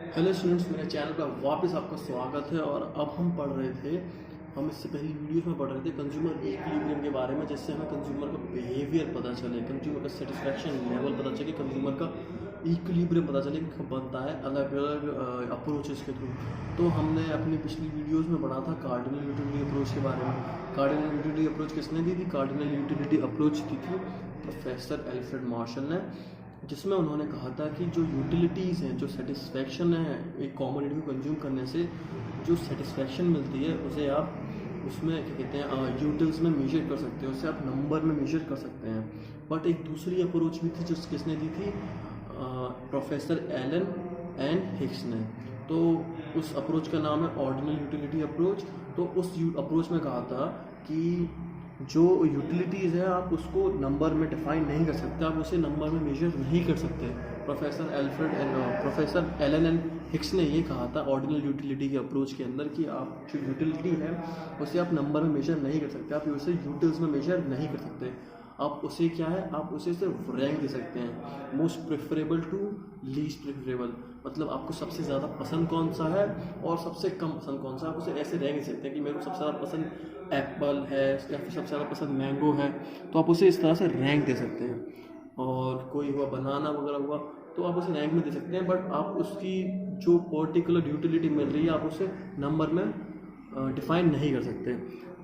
Hello students, मेरे channel पर वापस आपका स्वागत है। और अब हम इससे पहली वीडियोस में पढ़ रहे थे कंज्यूमर इक्विलिब्रियम के बारे में, जिससे हमें कंज्यूमर का बिहेवियर पता चले, कंज्यूमर का सेटिस्फैक्शन लेवल पता चले, कंज्यूमर का इक्विलिब्रियम पता चले कि कब बनता है अलग अलग अप्रोचेस के थ्रू। तो हमने अपनी पिछली वीडियोस में पढ़ा था कार्डिनल यूटिलिटी अप्रोच के बारे में। कार्डिनल यूटिलिटी अप्रोच किसने दी थी? कार्डिनल यूटिलिटी अप्रोच दी थी प्रोफेसर एल्फ्रेड मार्शल ने, जिसमें उन्होंने कहा था कि जो यूटिलिटीज़ हैं, जो सेटिस्फैक्शन है एक कॉमोडिटी को कंज्यूम करने से जो सेटिस्फैक्शन मिलती है, उसे आप उसमें क्या कहते हैं यूटिल्स में मेजर कर सकते हैं, उससे आप नंबर में मेजर कर सकते हैं। बट एक दूसरी अप्रोच भी थी जो किसने दी थी? प्रोफेसर एलन एंड हिक्स ने। तो उस अप्रोच का नाम है ऑर्डिनल यूटिलिटी अप्रोच। तो उस अप्रोच में कहा था कि जो यूटिलिटीज़ है आप उसको नंबर में डिफाइन नहीं कर सकते, आप उसे नंबर में मेजर नहीं कर सकते। प्रोफेसर एलन एंड हिक्स ने ये कहा था ऑर्डिनल यूटिलिटी के अप्रोच के अंदर कि आप जो यूटिलिटी है उसे आप नंबर में मेजर नहीं कर सकते, आप उसे यूटिल्स में मेजर नहीं कर सकते। आप उसे क्या है, आप उसे सिर्फ रैंक दे सकते हैं, most preferable to least preferable. मतलब आपको सबसे ज़्यादा पसंद कौन सा है और सबसे कम पसंद कौन सा, आप उसे ऐसे रैंक दे सकते हैं कि मेरे को सबसे ज़्यादा पसंद एप्पल है या फिर सबसे ज़्यादा पसंद मैंगो है, तो आप उसे इस तरह से रैंक दे सकते हैं। और कोई हुआ बनाना वगैरह हुआ तो आप उसे रैंक में दे सकते हैं, बट आप उसकी जो पर्टिकुलर यूटिलिटी मिल रही है आप उसे नंबर में डिफाइन नहीं कर सकते।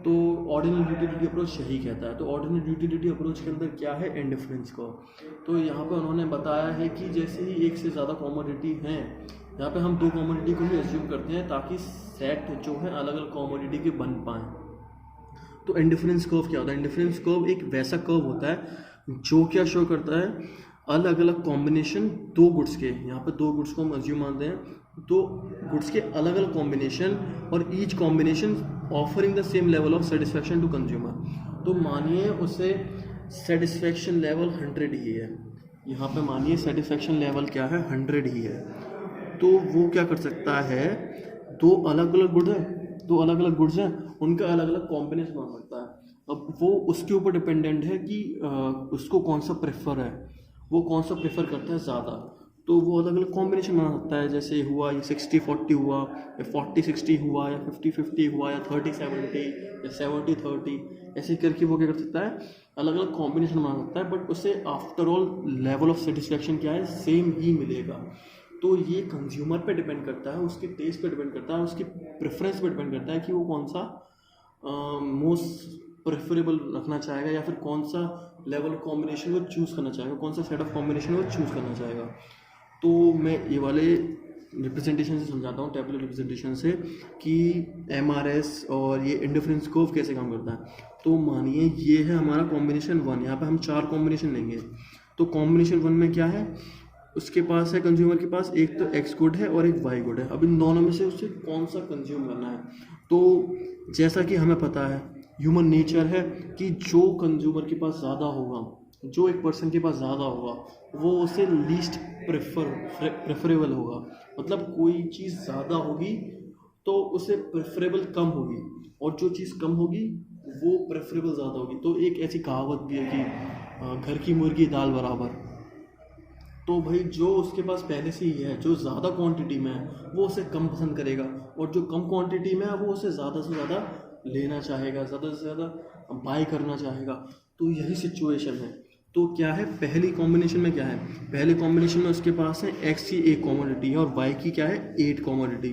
तो ऑर्डिनल यूटिलिटी अप्रोच यही कहता है। तो ऑर्डिनल यूटिलिटी अप्रोच के अंदर क्या है? इंडिफरेंस को। तो यहाँ पे उन्होंने बताया है कि जैसे ही एक से ज़्यादा कॉमोडिटी हैं, यहाँ पे हम दो कॉमोडिटी को भी एज्यूम करते हैं ताकि सेट जो है अलग अलग कॉमोडिटी के बन पाएँ। तो इंडिफरेंस कर्व क्या होता है? इंडिफरेंस कर्व एक वैसा कर्व होता है जो क्या शो करता है अलग अलग कॉम्बिनेशन दो गुड्स के। यहाँ पे दो गुड्स को हम एज्यूम मानते हैं, दो गुड्स के अलग अलग कॉम्बिनेशन और each combination offering the same level of satisfaction to consumer. तो मानिए उसे सेटिस्फैक्शन लेवल 100 ही है, यहाँ पे मानिए सेटिस्फैक्शन लेवल क्या है? 100 ही है। तो वो क्या कर सकता है, दो अलग अलग गुड्स हैं, उनका अलग अलग कॉम्बिनेशन बना सकता है। अब वो उसके ऊपर डिपेंडेंट है कि उसको कौन सा प्रेफर है, वो कौन सा प्रेफर करता है ज़्यादा। तो वो अलग अलग कॉम्बिनेशन बना सकता है, जैसे हुआ ये 60-40 हुआ या 40-60 हुआ या 50-50 हुआ या 30-70 या 70-30, ऐसे करके वो क्या कर सकता है, अलग अलग कॉम्बिनेशन बना सकता है। बट उसे after all level of satisfaction क्या है? सेम ही मिलेगा। तो ये कंज्यूमर पे डिपेंड करता है, उसके टेस्ट पे डिपेंड करता है, उसकी प्रेफरेंस पे डिपेंड करता है कि वो कौन सा मोस्ट प्रेफरेबल रखना चाहेगा या फिर कौन सा लेवल ऑफ कॉम्बिनेशन वो चूज़ करना चाहेगा, कौन सा सेट ऑफ कॉम्बिनेशन वो चूज़ करना चाहेगा। तो मैं ये वाले रिप्रेजेंटेशन से समझाता हूँ, टेबुलर रिप्रेजेंटेशन से, कि MRS और ये इंडिफरेंस कर्व कैसे काम करता है। तो मानिए ये है हमारा कॉम्बिनेशन 1, यहाँ पे हम 4 कॉम्बिनेशन लेंगे। तो कॉम्बिनेशन 1 में क्या है? उसके पास है, कंज्यूमर के पास एक तो X गुड है और एक Y गुड है। अब इन दोनों में से उसे कौन सा कंज्यूम करना है? तो जैसा कि हमें पता है ह्यूमन नेचर है कि जो कंज्यूमर के पास ज़्यादा होगा, जो एक पर्सन के पास ज़्यादा होगा, वो उसे लीस्ट प्रेफरेबल होगा। मतलब कोई चीज़ ज़्यादा होगी तो उसे प्रेफरेबल कम होगी, और जो चीज़ कम होगी वो प्रेफरेबल ज़्यादा होगी। तो एक ऐसी कहावत भी है कि घर की मुर्गी दाल बराबर। तो भाई जो उसके पास पहले से ही है, जो ज़्यादा क्वांटिटी में है, वो उसे कम पसंद करेगा, और जो कम क्वांटिटी में है वो उसे ज़्यादा से ज़्यादा लेना चाहेगा, ज़्यादा से ज़्यादा बाय करना चाहेगा। तो यही सिचुएशन है। तो क्या है, पहली कॉम्बिनेशन में क्या है? पहले कॉम्बिनेशन में उसके पास है X की एक कॉमोडिटी है और Y की क्या है? 8 कॉमोडिटी।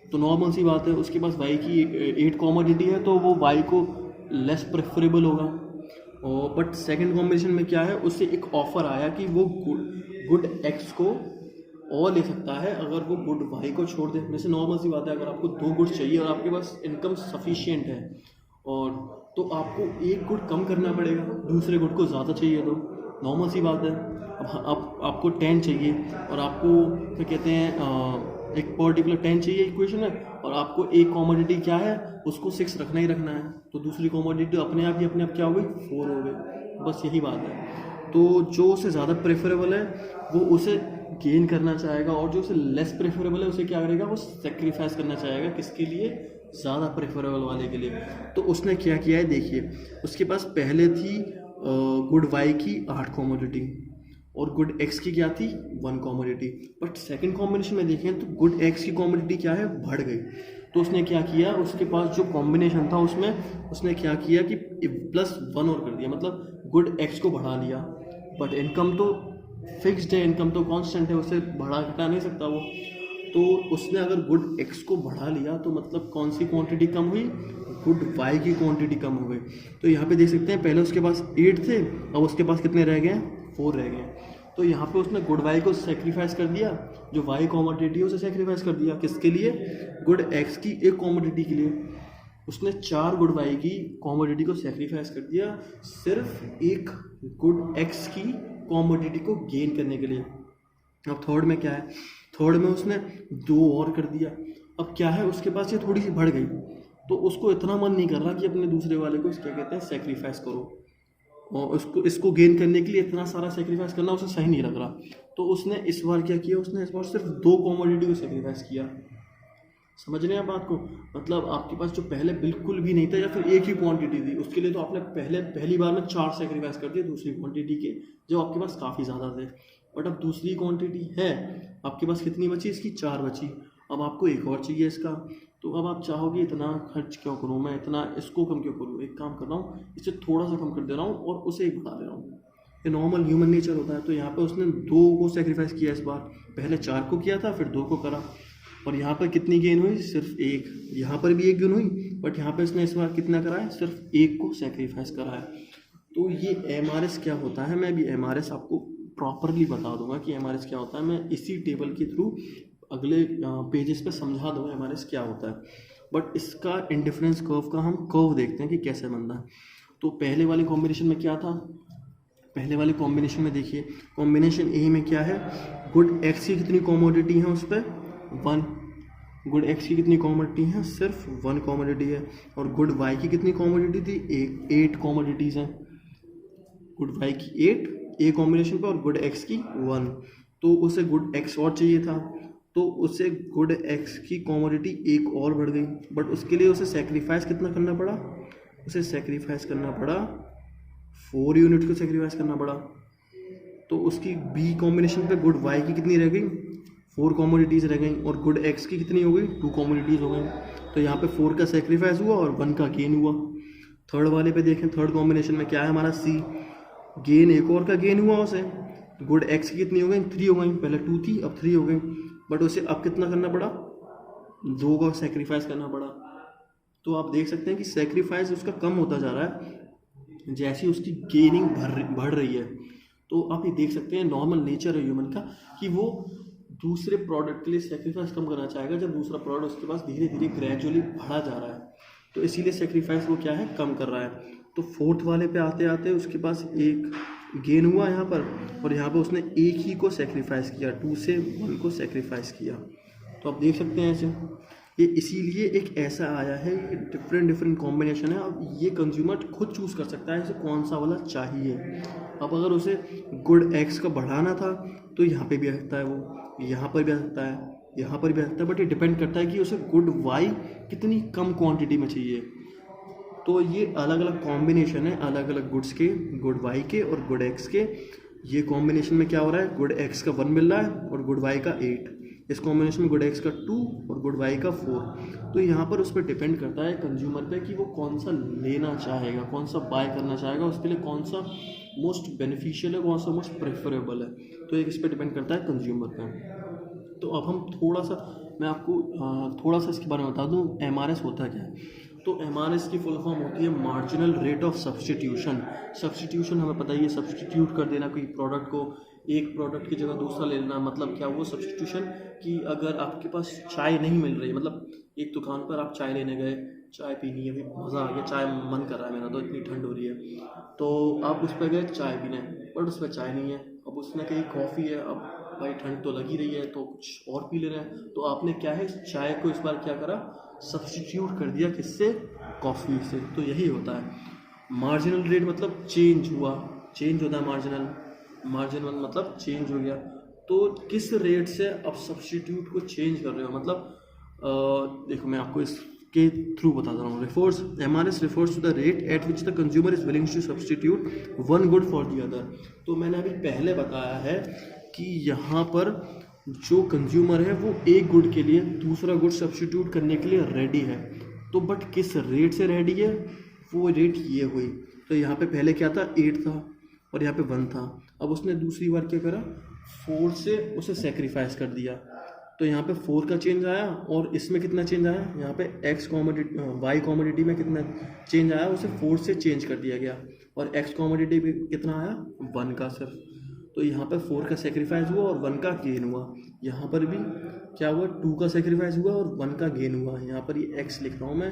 तो नॉर्मल सी बात है, उसके पास Y की 8 कॉमोडिटी है तो वो Y को लेस प्रेफरेबल होगा। और बट सेकंड कॉम्बिनेशन में क्या है, उससे एक ऑफर आया कि वो गुड X को और ले सकता है अगर वो गुड Y को छोड़ दे। जैसे नॉर्मल सी बात है, अगर आपको 2 गुड्स चाहिए और आपके पास इनकम सफिशिएंट है, और तो आपको एक गुड कम करना पड़ेगा, दूसरे गुड को ज़्यादा चाहिए। तो नॉर्मल सी बात है। अब आपको 10 चाहिए और आपको क्या कहते हैं एक पर्टिकुलर 10 चाहिए इक्वेशन में, और आपको एक कॉमोडिटी क्या है, उसको 6 रखना ही रखना है। तो दूसरी कॉमोडिटी अपने आप क्या हो गई? 4 हो गई। बस यही बात है। तो जो उसे ज़्यादा प्रेफरेबल है वो उसे गेन करना चाहेगा, और जो उसे लेस प्रेफरेबल है उसे क्या करेगा? वो सेक्रीफाइस करना चाहेगा। किसके लिए? ज़्यादा प्रेफरेबल वाले के लिए। तो उसने क्या किया है, देखिए, उसके पास पहले थी गुड Y की 8 कॉमोडिटी, और गुड एक्स की क्या थी, 1 कॉमोडिटी। बट सेकंड कॉम्बिनेशन में देखें तो गुड एक्स की कॉमोडिटी क्या है, बढ़ गई। तो उसने क्या किया, उसके पास जो कॉम्बिनेशन था उसमें उसने क्या किया कि +1 और कर दिया, मतलब गुड एक्स को बढ़ा लिया। बट इनकम तो फिक्स्ड है, इनकम तो कांस्टेंट है, उससे बढ़ा घटा नहीं सकता वो। तो उसने अगर गुड एक्स को बढ़ा लिया तो मतलब कौन सी क्वांटिटी कम हुई, गुड वाई की क्वांटिटी कम हो गई। तो यहाँ पे देख सकते हैं पहले उसके पास 8 थे, अब उसके पास कितने रह गए हैं, 4 रह गए हैं। तो यहाँ पे उसने गुड वाई को सेक्रीफाइस कर दिया, जो वाई कॉमोडिटी है उसे सेक्रीफाइस कर दिया, किसके लिए, गुड एक्स की एक कॉमोडिटी के लिए। उसने 4 गुड वाई की कॉमोडिटी को सेक्रीफाइस कर दिया सिर्फ एक गुड एक्स की कॉमोडिटी को गेन करने के लिए। अब थर्ड में क्या है, थर्ड में उसने 2 और कर दिया। अब क्या है, उसके पास ये थोड़ी सी बढ़ गई, तो उसको इतना मन नहीं कर रहा कि अपने दूसरे वाले को क्या कहते हैं सेक्रीफाइस करो, और इसको गेन करने के लिए इतना सारा सेक्रीफाइस करना उसे सही नहीं लग रहा। तो उसने इस बार क्या किया, उसने इस बार सिर्फ 2 कॉमोडिटी को सेक्रीफाइस किया। समझ रहे हैं आप बात को, मतलब आपके पास जो पहले बिल्कुल भी नहीं था या फिर एक ही क्वांटिटी थी, उसके लिए तो आपने पहली बार में 4 सेक्रीफाइस कर दिए दूसरी क्वांटिटी के, जो आपके पास काफ़ी ज़्यादा थे। बट अब दूसरी क्वांटिटी है आपके पास, कितनी बची, इसकी 4 बची। अब आपको एक और चाहिए इसका, तो अब आप चाहोगे इतना खर्च क्यों करूँ मैं, इतना इसको कम क्यों करूँ, एक काम कर रहा हूँ इसे थोड़ा सा कम कर दे रहा हूँ और उसे एक बढ़ा दे रहा हूँ। ये नॉर्मल ह्यूमन नेचर होता है। तो यहाँ पे उसने 2 को सेक्रीफाइस किया इस बार, पहले 4 को किया था फिर 2 को करा, और यहाँ पर कितनी गेन हुई, सिर्फ 1। यहाँ पर भी 1 गेन हुई, बट यहाँ पे इसने इस बार कितना करा है, सिर्फ 1 को सेक्रीफाइस करा है। तो ये MRS क्या होता है, मैं अभी MRS आपको प्रॉपरली बता दूंगा कि MRS क्या होता है। मैं इसी टेबल के थ्रू अगले पेजेस पे समझा दूंगा MRS क्या होता है। बट इसका इंडिफरेंस कर्व का हम कर्व देखते हैं कि कैसे बनता है। तो पहले वाले कॉम्बिनेशन में क्या था, पहले वाले कॉम्बिनेशन में देखिए, कॉम्बिनेशन ए में क्या है, गुड एक्स की कितनी कॉमोडिटी है उस पर 1, गुड एक्स की कितनी कॉमोडिटी है, सिर्फ 1 कॉमोडिटी है। और गुड वाई की कितनी कॉमोडिटी थी, 8 कॉमोडिटीज़ हैं, गुड वाई की 8 ए कॉम्बिनेशन पे और गुड एक्स की 1। तो उसे गुड एक्स और चाहिए था, तो उसे गुड एक्स की कॉमोडिटी 1 और बढ़ गई। बट उसके लिए उसे सेक्रीफाइस कितना करना पड़ा, उसे सेक्रीफाइस करना पड़ा 4 यूनिट को सेक्रीफाइस करना पड़ा। तो उसकी बी कॉम्बिनेशन पे गुड वाई की कितनी रह गई, 4 कॉमोडिटीज़ रह गई, और गुड एक्स की कितनी हो गई, 2 कॉमोडिटीज़ हो गई। तो यहाँ पे 4 का सेक्रीफाइस हुआ और 1 का गेन हुआ। थर्ड वाले पे देखें, थर्ड कॉम्बिनेशन में क्या है हमारा, सी, गेन 1 और का गेन हुआ उसे, गुड एक्स की कितनी हो गई, 3 हो गई, पहले 2 थी अब 3 हो गई। बट उसे अब कितना करना पड़ा, 2 का सेक्रीफाइस करना पड़ा। तो आप देख सकते हैं कि सेक्रीफाइस उसका कम होता जा रहा है जैसी उसकी गेनिंग बढ़ रही है। तो आप ये देख सकते हैं नॉर्मल नेचर है ह्यूमन का कि वो दूसरे प्रोडक्ट के लिए सेक्रीफाइस कम करना चाहेगा जब दूसरा प्रोडक्ट उसके पास धीरे धीरे ग्रेजुअली बढ़ा जा रहा है। तो इसीलिए सेक्रीफाइस वो क्या है, कम कर रहा है। तो फोर्थ वाले पे आते आते उसके पास एक गेन हुआ यहाँ पर, और यहाँ पर उसने एक ही को सेक्रीफाइस किया, 2 से 1 को सेक्रीफाइस किया। तो आप देख सकते हैं ऐसे, ये इसीलिए एक ऐसा आया है, ये डिफरेंट कॉम्बिनेशन है। अब ये कंज्यूमर खुद चूज़ कर सकता है इसे कौन सा वाला चाहिए। अब अगर उसे गुड एक्स का बढ़ाना था तो यहाँ पे भी आ सकता है, वो यहाँ पर भी आ सकता है, यहाँ पर भी आ सकता है। बट ये डिपेंड करता है कि उसे गुड वाई कितनी कम क्वांटिटी में चाहिए। तो ये अलग अलग कॉम्बिनेशन है अलग अलग गुड्स के, गुड वाई के और गुड एक्स के। ये कॉम्बिनेशन में क्या हो रहा है, गुड एक्स का 1 मिल रहा है और गुड वाई का 8। इस कॉम्बिनेशन में गुड एक्स का 2 और गुड वाई का 4। तो यहाँ पर उस पर डिपेंड करता है कंज्यूमर पे कि वो कौन सा लेना चाहेगा, कौन सा बाय करना चाहेगा, उसके लिए कौन सा मोस्ट बेनिफिशियल है, कौन सा मोस्ट प्रेफरेबल है। तो एक इस पर डिपेंड करता है कंज्यूमर पे। तो अब हम थोड़ा सा, मैं आपको थोड़ा सा इसके बारे में बता दूँ MRS होता क्या है। तो MRS की फुल फॉर्म होती है marginal rate of substitution. Substitution हमें पता ही है, सब्सटीट्यूट कर देना कोई प्रोडक्ट को, एक प्रोडक्ट की जगह दूसरा ले लेना। मतलब क्या वो सब्सटीट्यूशन कि अगर आपके पास चाय नहीं मिल रही, मतलब एक दुकान पर आप चाय लेने गए, चाय पीनी है, अभी मज़ा आ गया, चाय मन कर रहा है मेरा, तो इतनी ठंड हो रही है, तो आप उस पर गए चाय पीने, बट उस पर चाय नहीं है। अब उसमें कहीं कॉफ़ी है, अब भाई ठंड तो लगी रही है तो कुछ और पी ले रहे हैं, तो आपने क्या है चाय को इस बार क्या करा, सब्सटीट्यूट कर दिया, किससे, कॉफ़ी से। तो यही होता है मार्जिनल रेट, मतलब चेंज हुआ, चेंज होता है मार्जिनल मतलब चेंज हो गया। तो किस रेट से अब सब्सटीट्यूट को चेंज कर रहे हो, मतलब देखो मैं आपको इस के थ्रू बताता हूँ। Refers MRS refers to the rate at which the consumer is willing to substitute one good for the other. तो मैंने अभी पहले बताया है कि यहाँ पर जो कंज्यूमर है वो एक गुड के लिए दूसरा गुड सब्सटीट्यूट करने के लिए रेडी है। तो बट किस रेट से रेडी है, वो रेट ये हुई। तो यहाँ पे पहले क्या था, 8 था और यहाँ पे 1 था। अब उसने दूसरी बार क्या करा, 4 से उसे सेक्रीफाइस कर दिया। तो यहाँ पे 4 का चेंज आया और इसमें कितना चेंज आया, यहाँ पे वाई कॉमोडिटी में कितना चेंज आया, उसे 4 से चेंज कर दिया गया। और एक्स कॉमोडिटी में कितना आया, 1 का सिर्फ। तो यहाँ पे 4 का सेक्रीफाइस हुआ और 1 का गेन हुआ। यहाँ पर भी क्या हुआ, 2 का सेक्रीफाइस हुआ और 1 का गेन हुआ। यहाँ पर ये एक्स लिख रहा हूँ मैं,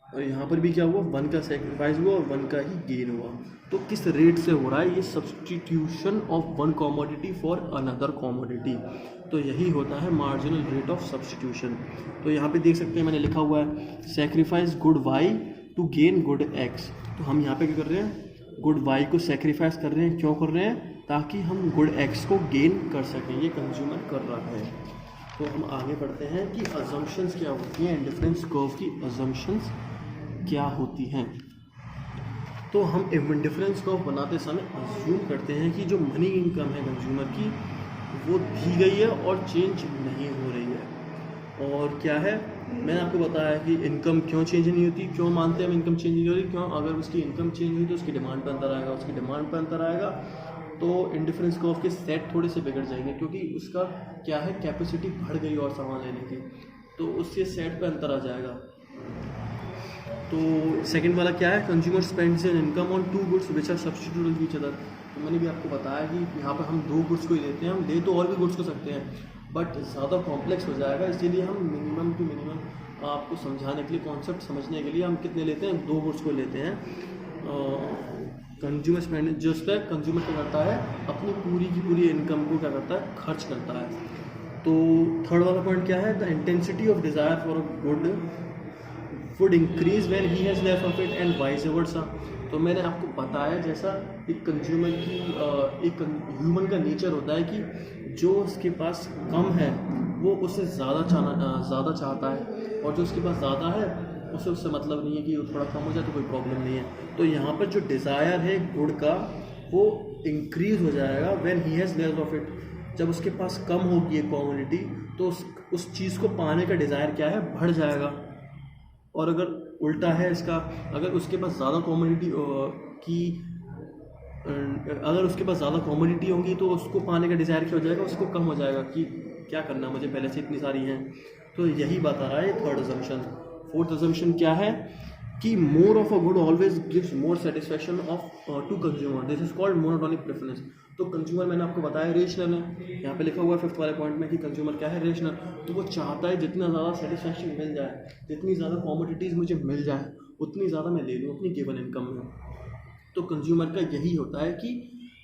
और यहाँ पर भी क्या हुआ, 1 का सेक्रीफाइस हुआ और 1 का ही गेन हुआ। तो किस रेट से हो रहा है ये substitution of one commodity for another commodity. तो यही होता है मार्जिनल रेट ऑफ सब्सटीट्यूशन। तो यहाँ पे देख सकते हैं मैंने लिखा हुआ है sacrifice good Y to gain good X. तो हम यहाँ पे क्या कर रहे हैं, गुड वाई को सेक्रीफाइस कर रहे हैं। क्यों कर रहे हैं, ताकि हम गुड एक्स को गेन कर सकें। ये कंज्यूमर कर रहा है। तो हम आगे बढ़ते हैं कि अजम्पशंस क्या होती हैं, इंडिफरेंस कर्व की अजम्पशंस क्या होती हैं। तो हम इंडिफरेंस कर्व बनाते समय अज्यूम करते हैं कि जो मनी इनकम है कंज्यूमर की वो दी गई है और चेंज नहीं हो रही है। और क्या है, मैंने आपको बताया कि इनकम क्यों चेंज नहीं होती, क्यों मानते हैं हम इनकम चेंज नहीं हो रही, क्यों, अगर उसकी इनकम चेंज हुई तो उसकी डिमांड पर अंतर आएगा, उसकी डिमांड पर अंतर आएगा तो इंडिफरेंस कर्व के सेट थोड़े से बिगड़ जाएंगे, क्योंकि उसका क्या है, कैपेसिटी बढ़ गई और सामान लेने की, तो उससे सेट पर अंतर आ जाएगा। तो सेकंड वाला क्या है, consumer spends an income on 2 goods which are substitute with each other. तो मैंने भी आपको बताया कि यहाँ पर हम 2 गुड्स को ही लेते हैं, हम ले तो और भी गुड्स को सकते हैं बट ज़्यादा कॉम्प्लेक्स हो जाएगा, इसीलिए हम मिनिमम टू मिनिमम आपको समझाने के लिए, कॉन्सेप्ट समझने के लिए हम कितने लेते हैं, 2 गुड्स को लेते हैं। कंज्यूमर स्पेंड जिस पर कंज्यूमर क्या करता है, अपनी पूरी की पूरी इनकम को क्या करता है, खर्च करता है। तो थर्ड वाला पॉइंट क्या है, the intensity of desire for a good would increase when he has less of it and vice versa. तो मैंने आपको बताया जैसा एक कंज्यूमर की एक ह्यूमन का नेचर होता है कि जो उसके पास कम है वो उससे ज़्यादा चाहता है, और जो उसके पास ज़्यादा है उसे उससे मतलब नहीं है कि वो थोड़ा कम हो जाए तो कोई प्रॉब्लम नहीं है। तो यहाँ पर जो डिज़ायर है गुड का वो इंक्रीज़ हो जाएगा when he has less of it. जब उसके पास कम होगी एक कॉमोडिटी तो उस चीज़ को पाने का डिज़ायर क्या है, बढ़ जाएगा। और अगर उल्टा है इसका, अगर उसके पास ज़्यादा कॉमोडिटी अगर उसके पास ज़्यादा कॉमोडिटी होंगी तो उसको पाने का डिज़ायर क्या हो जाएगा, उसको कम हो जाएगा कि क्या करना, मुझे पहले से इतनी सारी हैं। तो यही बात आ रहा है थर्ड अजम्पशन। फोर्थ अजम्पशन क्या है कि more of a good always gives more satisfaction to consumer, this is called monotonic preference. तो कंज्यूमर मैंने आपको बताया रेशनल है, यहाँ पे लिखा हुआ है 5th वाले पॉइंट में कि कंज्यूमर क्या है, रेशनल। तो वो चाहता है जितना ज़्यादा सेटिस्फैक्शन मिल जाए, जितनी ज़्यादा कॉमोडिटीज़ मुझे मिल जाए उतनी ज़्यादा मैं ले लूँ अपनी गिवन इनकम में। तो कंज्यूमर का यही होता है कि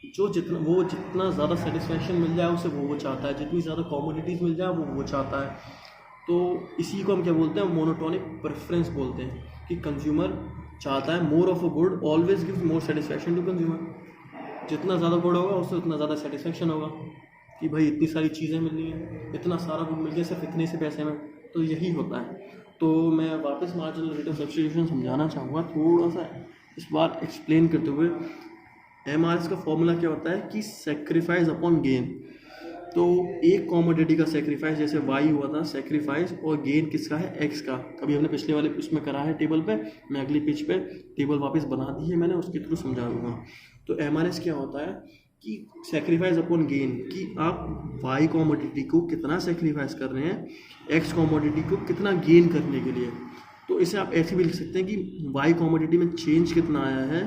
जितना ज़्यादा सेटिस्फैक्शन मिल जाए उसे वो चाहता है, जितनी ज़्यादा कॉमोडिटीज़ मिल जाए वो चाहता है। तो इसी को हम क्या बोलते हैं, मोनोटोनिक प्रेफरेंस बोलते हैं कि कंज्यूमर चाहता है more of a good always gives more satisfaction to consumer. जितना ज़्यादा गुड होगा उससे उतना ज़्यादा सेटिस्फैक्शन होगा कि भाई इतनी सारी चीज़ें मिल रही हैं, इतना सारा गुड मिल गया सिर्फ इतने से पैसे में। तो यही होता है। तो मैं वापस मार्जिनल रेट ऑफ सब्स्टिट्यूशन समझाना चाहूँगा थोड़ा सा इस बार एक्सप्लेन करते हुए। MRS का फॉर्मूला क्या होता है कि सेक्रीफाइस अपॉन गेन। तो एक कॉमोडिटी का सेक्रीफाइस, जैसे वाई हुआ था सेक्रीफाइस, और गेन किसका है, एक्स का। कभी हमने पिछले वाले उसमें करा है टेबल पे, मैं अगली पेज पे टेबल वापस बना दी है मैंने, उसके थ्रू समझा दूँगा। तो MRS क्या होता है कि सेक्रीफाइस अपॉन गेन, कि आप वाई कॉमोडिटी को कितना सेक्रीफाइस कर रहे हैं एक्स कॉमोडिटी को कितना गेन करने के लिए। तो इसे आप ऐसे भी लिख सकते हैं कि वाई कॉमोडिटी में चेंज कितना आया है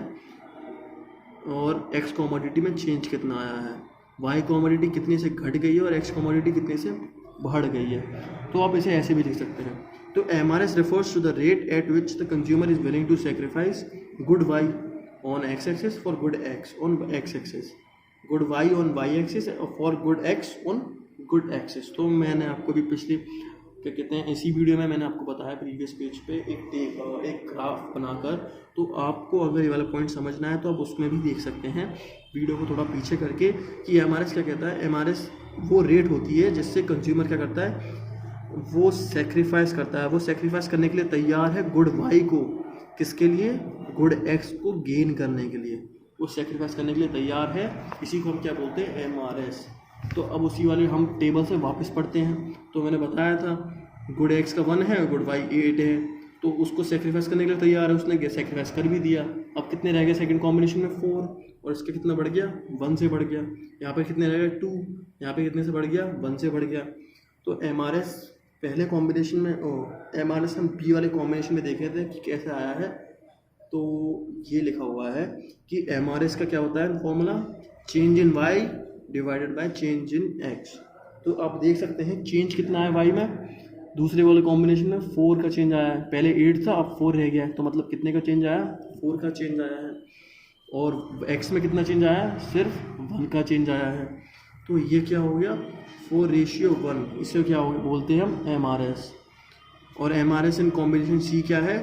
और एक्स कॉमोडिटी में चेंज कितना आया है, वाई कॉमोडिटी कितने से घट गई है और एक्स कॉमोडिटी कितने से बढ़ गई है। तो आप इसे ऐसे भी लिख सकते हैं। तो MRS refers to the rate at which the consumer is willing to sacrifice good Y on X axis for good X on X axis, good Y on Y axis for good X on good axis। तो मैंने आपको भी पिछली क्या कहते हैं इसी video में मैंने आपको बताया प्रीवियस पेज पे एक ग्राफ बनाकर। तो आपको अगर ये वाला पॉइंट समझना है तो आप उसमें भी देख सकते हैं वीडियो को थोड़ा पीछे करके कि MRS क्या कहता है। MRS वो रेट होती है जिससे कंज्यूमर क्या करता है, वो सेक्रीफाइस करता है, वो सेक्रीफाइस करने के लिए तैयार है गुड वाई को, किसके लिए, गुड एक्स को गेन करने के लिए, वो सेक्रीफाइस करने के लिए तैयार है। इसी को हम क्या बोलते हैं, MRS। तो अब उसी वाले हम टेबल से वापस पढ़ते हैं। तो मैंने बताया था गुड एक्स का 1 है, गुड वाई 8 है, तो उसको सेक्रीफाइस करने के लिए तैयार है, उसने सेक्रीफाइस कर भी दिया। अब कितने रह गए सेकंड कॉम्बिनेशन में, 4, और इसका कितना बढ़ गया, 1 से बढ़ गया। यहाँ पे कितने रह गए, 2, यहाँ पे कितने से बढ़ गया, 1 से बढ़ गया। तो MRS पहले कॉम्बिनेशन में, MRS हम P वाले कॉम्बिनेशन में देखे थे कि कैसे आया है। तो ये लिखा हुआ है कि MRS का क्या होता है formula, change in Y divided by change in X। तो आप देख सकते हैं चेंज कितना है Y में, दूसरे वाले कॉम्बिनेशन में 4 का चेंज आया है, पहले 8 था अब 4 रह गया है, तो मतलब कितने का चेंज आया, 4 का चेंज आया है। और X में कितना चेंज आया है, सिर्फ 1 का चेंज आया है। तो ये क्या हो गया, 4:1, इसे क्या हो बोलते हैं हम, MRS। और MRS इन कॉम्बिनेशन C क्या है,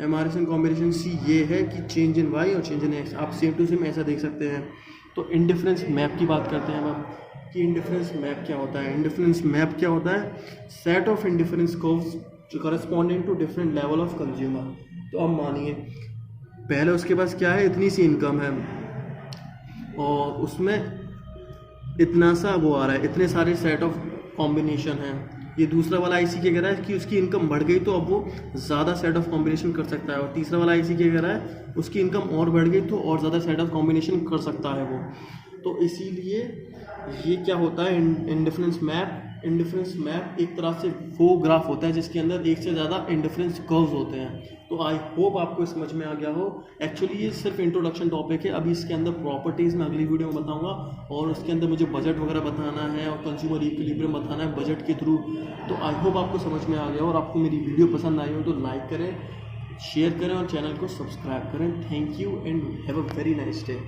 MRS इन कॉम्बिनेशन C ये है कि चेंज इन Y और चेंज इन X, आप सेम टू सेम ऐसा देख सकते हैं। तो इंडिफरेंस मैप की बात करते हैं अब कि इंडिफरेंस मैप क्या होता है। इंडिफरेंस मैप क्या होता है, सेट ऑफ इंडिफरेंस कर्व्स जो corresponding to different level of consumer. तो अब मानिए पहले उसके पास क्या है, इतनी सी इनकम है और उसमें इतना सा वो आ रहा है, इतने सारे सेट ऑफ कॉम्बिनेशन हैं। ये दूसरा वाला IC क्या कह रहा है कि उसकी इनकम बढ़ गई तो अब वो ज़्यादा सेट ऑफ कॉम्बिनेशन कर सकता है, और तीसरा वाला IC क्या कह रहा है, उसकी इनकम और बढ़ गई तो और ज़्यादा सेट ऑफ कॉम्बिनेशन कर सकता है वो। तो इसीलिए ये क्या होता है, इंडिफरेंस मैप। इंडिफरेंस मैप एक तरह से वो ग्राफ होता है जिसके अंदर एक से ज़्यादा इंडिफरेंस कर्व्स होते हैं। तो आई होप आपको समझ में आ गया हो। एक्चुअली ये सिर्फ इंट्रोडक्शन टॉपिक है, अभी इसके अंदर प्रॉपर्टीज़ मैं अगली वीडियो में बताऊंगा, और उसके अंदर मुझे बजट वगैरह बताना है और कंज्यूमर इक्विलिब्रियम बताना है बजट के थ्रू। तो आई होप आपको समझ में आ गया, और आपको मेरी वीडियो पसंद आई हो तो लाइक करें, शेयर करें और चैनल को सब्सक्राइब करें। Thank you and have a very nice day.